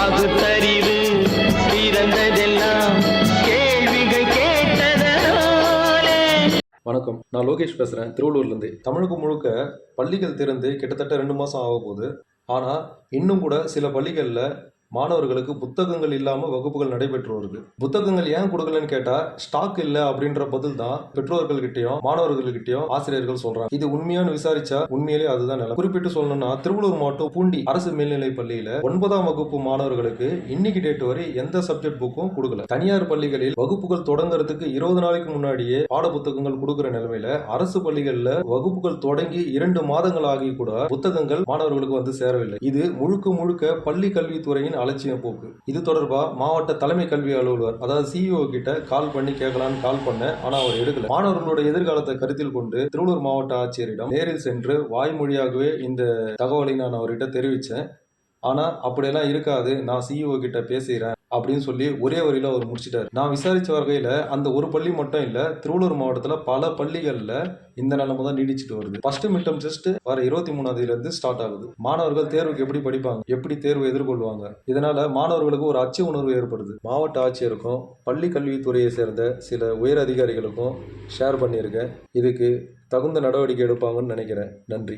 பகுத்தறிவு பிறந்ததெல்லாம் கேள்விகள் கேட்டதனாலே. வணக்கம், நான் லோகேஷ் பேசுகிறேன் திருவள்ளூர்லேருந்து. தமிழுக்கு முழுக்க பள்ளிகள் திறந்து கிட்டத்தட்ட 2 மாதம் ஆக போகுது. ஆனால் இன்னும் கூட சில பள்ளிகளில் மாணவர்களுக்கு புத்தகங்கள் இல்லாமல் வகுப்புகள் நடைபெற்று வருது. புத்தகங்கள் ஏன் கொடுக்கலன்னு கேட்டால் ஸ்டாக் இல்லை அப்படின்ற பதில் தான் பெற்றோர்கள்கிட்டயும் மாணவர்கள்கிட்டயும் ஆசிரியர்கள் சொல்றாங்க. இது உண்மையானு விசாரிச்சா உண்மையிலேயே அதுதான் நிலை. குறிப்பிட்டு சொல்லணும்னா திருவள்ளூர் மாவட்டம் பூண்டி அரசு மேல்நிலை பள்ளியில 9ஆம் வகுப்பு மாணவர்களுக்கு இன்னைக்கு டேட் வரை எந்த சப்ஜெக்ட் புக்கும் கொடுக்கல. தனியார் பள்ளிகளில் வகுப்புகள் தொடங்குறதுக்கு 20 நாளைக்கு முன்னாடியே பாட புத்தகங்கள் கொடுக்கிற நிலைமையில அரசு பள்ளிகள்ல வகுப்புகள் தொடங்கி 2 மாதங்கள் ஆகி கூட புத்தகங்கள் மாணவர்களுக்கு வந்து சேரவில்லை. இது முழுக்க முழுக்க பள்ளி கல்வித்துறையின் அலட்சிய போக்கு. இது தொடர்பா மாவட்ட தலைமை கல்வி அலுவலர் அதாவது சிஇஓ கிட்ட கால் பண்ணி கேட்கலான்னு கால் பண்ண, ஆனா அவர் எடுக்கல. மாணவர்களோட எதிர்காலத்தை கருத்தில் கொண்டு திருவள்ளூர் மாவட்ட ஆட்சியரிடம் நேரில் சென்று வாய்மொழியாகவே இந்த தகவலை நான் அவர்கிட்ட தெரிவிச்சேன். ஆனா அப்படியெல்லாம் இருக்காது, நான் சிஇஓ கிட்ட பேசுகிறேன் அப்படின்னு சொல்லி ஒரே வரியில அவர் முடிச்சிட்டாரு. நான் விசாரிச்ச வகையில அந்த ஒரு பள்ளி மட்டும் இல்ல, திருவள்ளூர் மாவட்டத்துல பல பள்ளிகள்ல இந்த நிலைமை தான் நீடிச்சுட்டு வருது. ஃபர்ஸ்ட் மிட் டர்ம் டெஸ்ட் வர 23ஆம் தேதியிலிருந்து ஸ்டார்ட் ஆகுது. மாணவர்கள் தேர்வுக்கு எப்படி படிப்பாங்க, எப்படி தேர்வு எதிர்கொள்வாங்க? இதனால மாணவர்களுக்கு ஒரு அச்ச உணர்வு ஏற்படுது. மாவட்ட ஆட்சியருக்கும் பள்ளி கல்வித்துறையை சேர்ந்த சில உயர் அதிகாரிகளுக்கும் ஷேர் பண்ணியிருக்கேன். இதுக்கு தகுந்த நடவடிக்கை எடுப்பாங்கன்னு நினைக்கிறேன். நன்றி.